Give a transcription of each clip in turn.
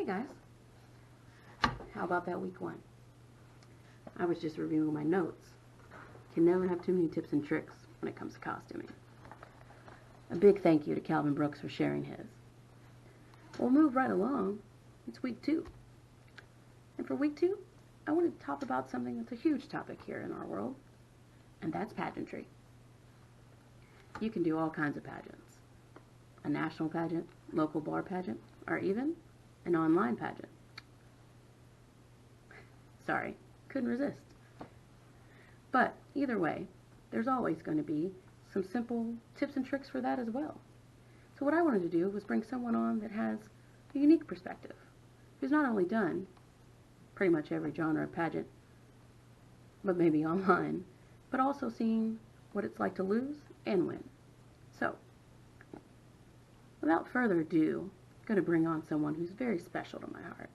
Hey guys, how about that week one? I was just reviewing my notes. Can never have too many tips and tricks when it comes to costuming. A big thank you to Calvin Brooks for sharing his. We'll move right along. It's week two. And for week two, I wanted to talk about something that's a huge topic here in our world, and that's pageantry. You can do all kinds of pageants. A national pageant, local bar pageant, or even an online pageant. Sorry, couldn't resist. But either way, there's always going to be some simple tips and tricks for that as well. So what I wanted to do was bring someone on that has a unique perspective, who's not only done pretty much every genre of pageant, but maybe online, but also seen what it's like to lose and win. So, without further ado, I'm going to bring on someone who's very special to my heart.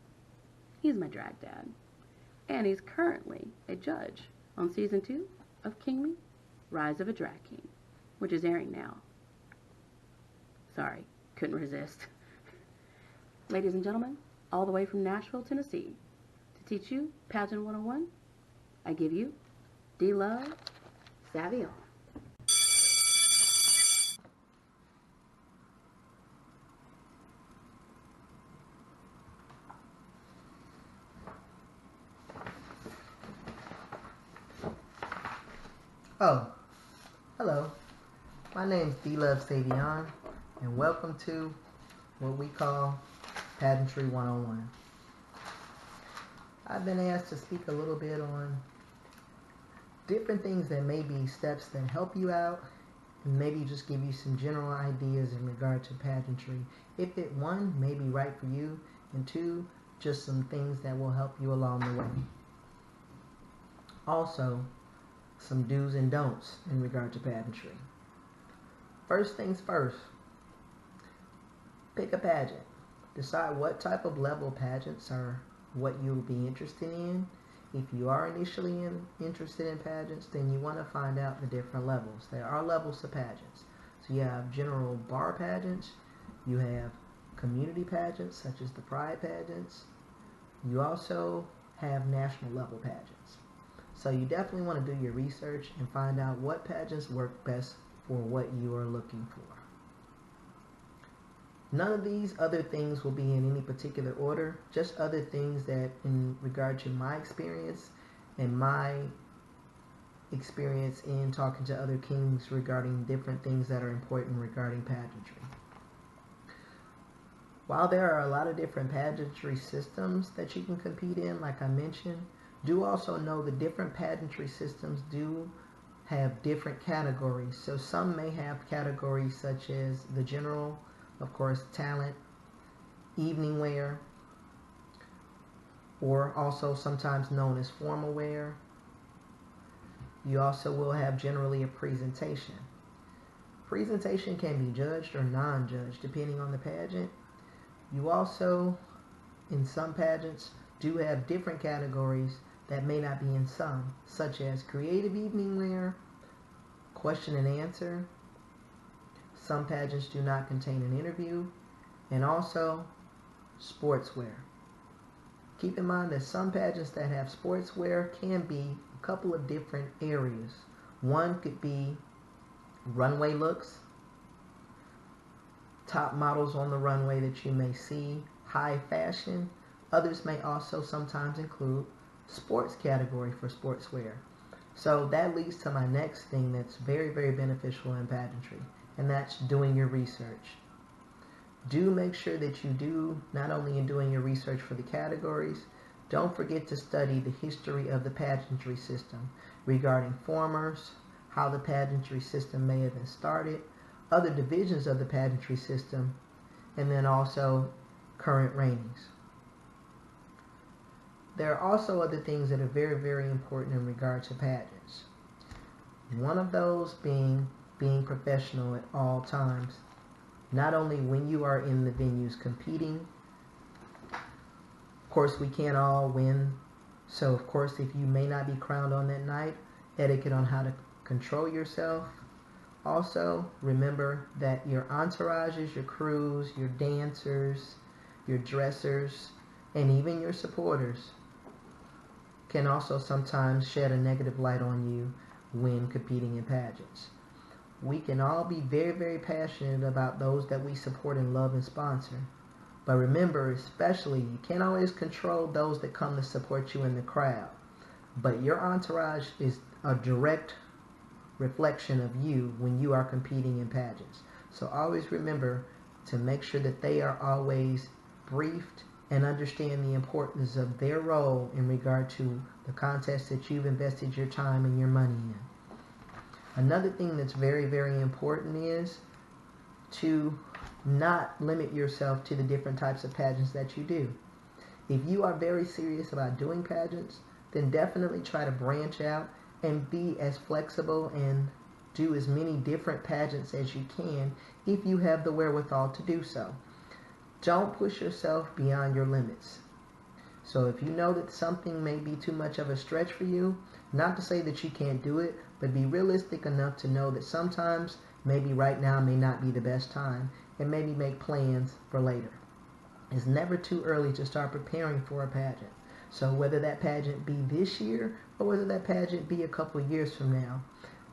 He's my drag dad, and he's currently a judge on season 2 of Kingly, Rise of a Drag King, which is airing now. Sorry, couldn't resist. Ladies and gentlemen, all the way from Nashville, Tennessee, to teach you Pageant 101, I give you D-Luv Saviyon. Oh, hello. My name's D-Luv Saviyon, and welcome to what we call Pageantry 101. I've been asked to speak a little bit on different things that may be steps that help you out, and maybe just give you some general ideas in regard to pageantry. If it, one, may be right for you, and two, just some things that will help you along the way. Also, some do's and don'ts in regard to pageantry. First things first, pick a pageant. Decide what type of level pageants are what you'll be interested in. If you are initially interested in pageants, then you want to find out the different levels. There are levels to pageants. So you have general bar pageants, you have community pageants such as the pride pageants, you also have national level pageants. So you definitely want to do your research and find out what pageants work best for what you are looking for. None of these other things will be in any particular order, just other things that in regard to my experience and my experience in talking to other kings regarding different things that are important regarding pageantry. While there are a lot of different pageantry systems that you can compete in, like I mentioned, do also know the different pageantry systems do have different categories. So some may have categories such as the general, of course, talent, evening wear, or also sometimes known as formal wear. You also will have generally a presentation. Presentation can be judged or non-judged depending on the pageant. You also, in some pageants, do have different categories that may not be in some, such as creative evening wear, question and answer. Some pageants do not contain an interview, and also sportswear. Keep in mind that some pageants that have sportswear can be a couple of different areas. One could be runway looks, top models on the runway that you may see, high fashion. Others may also sometimes include sports category for sportswear. So that leads to my next thing that's very, very beneficial in pageantry, and that's doing your research. Do make sure that you do, not only in doing your research for the categories, don't forget to study the history of the pageantry system regarding formers, how the pageantry system may have been started, other divisions of the pageantry system, and then also current ratings. There are also other things that are very, very important in regard to pageants. One of those being professional at all times, not only when you are in the venues competing. Of course, we can't all win, so of course if you may not be crowned on that night, etiquette on how to control yourself. Also, remember that your entourages, your crews, your dancers, your dressers, and even your supporters can also sometimes shed a negative light on you when competing in pageants. We can all be very, very passionate about those that we support and love and sponsor. But remember, especially, you can't always control those that come to support you in the crowd. But your entourage is a direct reflection of you when you are competing in pageants. So always remember to make sure that they are always briefed and understand the importance of their role in regard to the contest that you've invested your time and your money in. Another thing that's very, very important is to not limit yourself to the different types of pageants that you do. If you are very serious about doing pageants, then definitely try to branch out and be as flexible and do as many different pageants as you can if you have the wherewithal to do so. Don't push yourself beyond your limits. So if you know that something may be too much of a stretch for you, not to say that you can't do it, but be realistic enough to know that sometimes maybe right now may not be the best time, and maybe make plans for later. It's never too early to start preparing for a pageant. So whether that pageant be this year or whether that pageant be a couple years from now,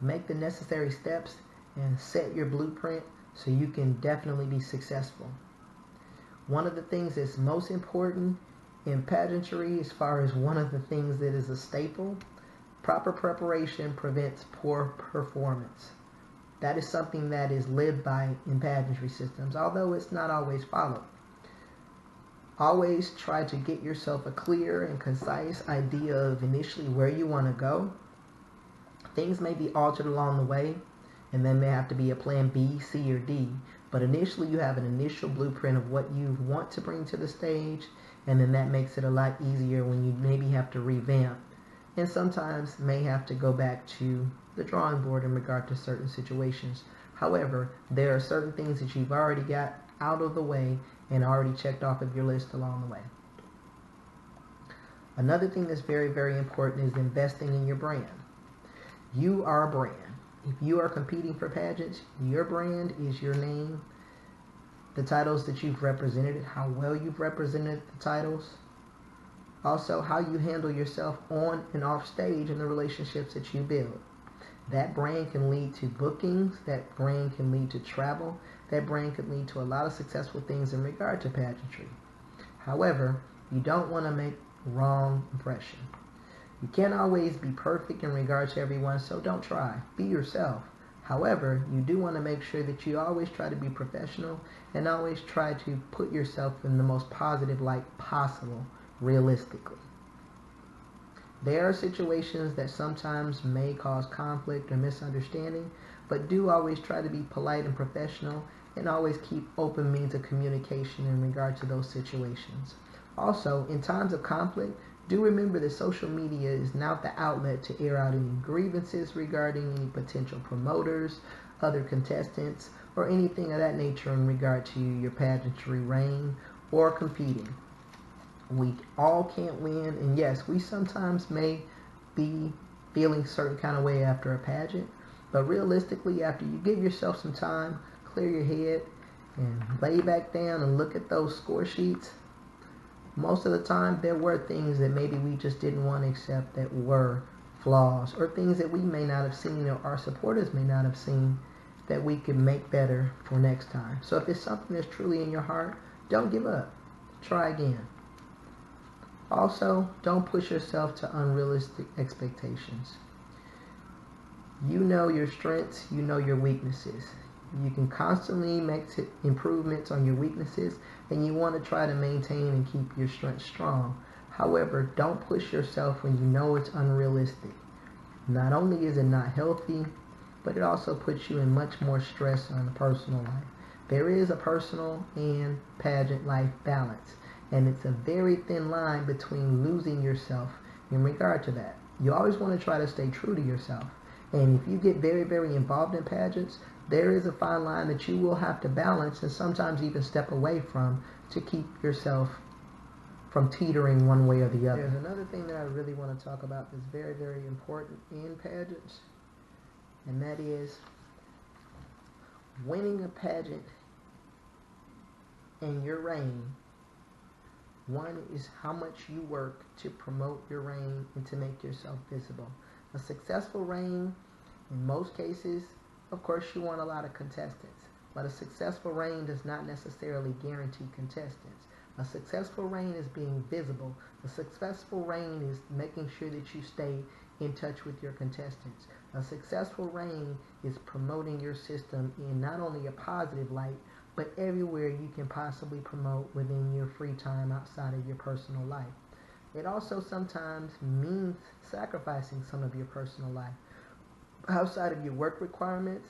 make the necessary steps and set your blueprint so you can definitely be successful. One of the things that's most important in pageantry, as far as one of the things that is a staple, proper preparation prevents poor performance. That is something that is lived by in pageantry systems, although it's not always followed. Always try to get yourself a clear and concise idea of initially where you want to go. Things may be altered along the way, and there may have to be a plan B, C, or D, but initially you have an initial blueprint of what you want to bring to the stage, and then that makes it a lot easier when you maybe have to revamp, and sometimes may have to go back to the drawing board in regard to certain situations. However, there are certain things that you've already got out of the way and already checked off of your list along the way. Another thing that's very, very important is investing in your brand. You are a brand. If you are competing for pageants, your brand is your name, the titles that you've represented, how well you've represented the titles, also how you handle yourself on and off stage and the relationships that you build. That brand can lead to bookings, that brand can lead to travel, that brand can lead to a lot of successful things in regard to pageantry. However, you don't want to make wrong impression. You can't always be perfect in regard to everyone, so don't try. Be yourself. However, you do want to make sure that you always try to be professional and always try to put yourself in the most positive light possible, realistically. There are situations that sometimes may cause conflict or misunderstanding, but do always try to be polite and professional and always keep open means of communication in regard to those situations. Also, in times of conflict, do remember that social media is now the outlet to air out any grievances regarding any potential promoters, other contestants, or anything of that nature in regard to your pageantry reign or competing. We all can't win, and yes, we sometimes may be feeling a certain kind of way after a pageant, but realistically, after you give yourself some time, clear your head, and lay back down and look at those score sheets, most of the time there were things that maybe we just didn't want to accept that were flaws, or things that we may not have seen or our supporters may not have seen that we could make better for next time. So if it's something that's truly in your heart, don't give up. Try again. Also, don't push yourself to unrealistic expectations. You know your strengths, you know your weaknesses. You can constantly make improvements on your weaknesses, and you want to try to maintain and keep your strengths strong. However, don't push yourself when you know it's unrealistic. Not only is it not healthy, but it also puts you in much more stress on the personal life. There is a personal and pageant life balance, and it's a very thin line between losing yourself in regard to that. You always want to try to stay true to yourself. And if you get very, very involved in pageants, there is a fine line that you will have to balance and sometimes even step away from to keep yourself from teetering one way or the other. There's another thing that I really want to talk about that's very, very important in pageants, and that is winning a pageant in your reign One is how much you work to promote your reign and to make yourself visible. A successful reign, in most cases, of course, you want a lot of contestants, but a successful reign does not necessarily guarantee contestants. A successful reign is being visible. A successful reign is making sure that you stay in touch with your contestants. A successful reign is promoting your system in not only a positive light, but everywhere you can possibly promote within your free time outside of your personal life. It also sometimes means sacrificing some of your personal life outside of your work requirements.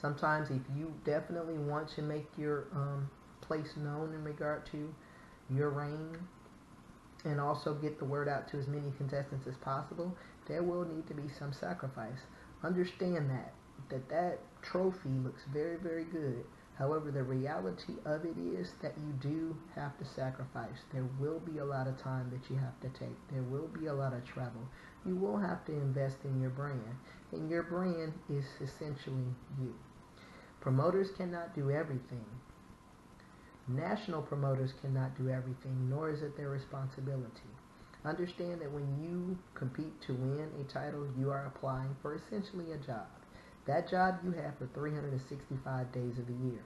Sometimes if you definitely want to make your place known in regard to your reign and also get the word out to as many contestants as possible, there will need to be some sacrifice. Understand that trophy looks very, very good. However, the reality of it is that you do have to sacrifice. There will be a lot of time that you have to take. There will be a lot of travel. You will have to invest in your brand, and your brand is essentially you. Promoters cannot do everything. National promoters cannot do everything, nor is it their responsibility. Understand that when you compete to win a title, you are applying for essentially a job. That job you have for 365 days of the year.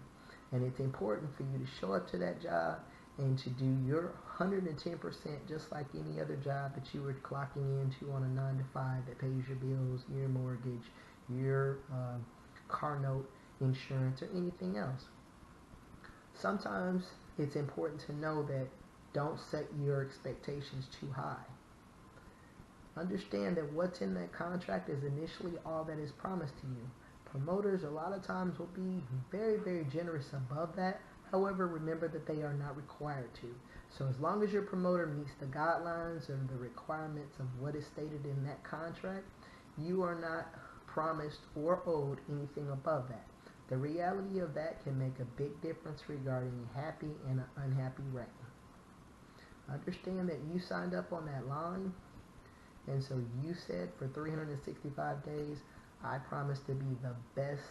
And it's important for you to show up to that job and to do your 110% just like any other job that you were clocking into on a 9 to 5 that pays your bills, your mortgage, your car note, insurance, or anything else. Sometimes it's important to know that don't set your expectations too high. Understand that what's in that contract is initially all that is promised to you. Promoters a lot of times will be very, very generous above that. However, remember that they are not required to. So as long as your promoter meets the guidelines or the requirements of what is stated in that contract, you are not promised or owed anything above that. The reality of that can make a big difference regarding a happy and an unhappy reign. Understand that you signed up on that line, and so you said for 365 days, I promise to be the best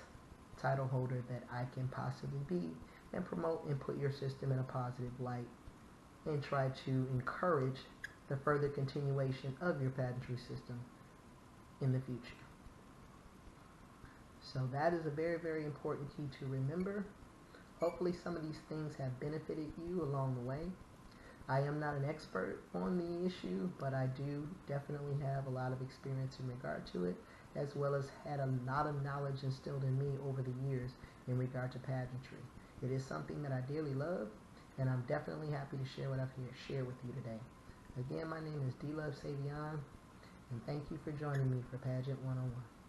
title holder that I can possibly be, and promote and put your system in a positive light, and try to encourage the further continuation of your pageantry system in the future. So that is a very, very important key to remember. Hopefully some of these things have benefited you along the way. I am not an expert on the issue, but I do definitely have a lot of experience in regard to it, as well as had a lot of knowledge instilled in me over the years in regard to pageantry. It is something that I dearly love, and I'm definitely happy to share what I've shared with you today. Again, my name is D-Luv Saviyon, and thank you for joining me for Pageant 101.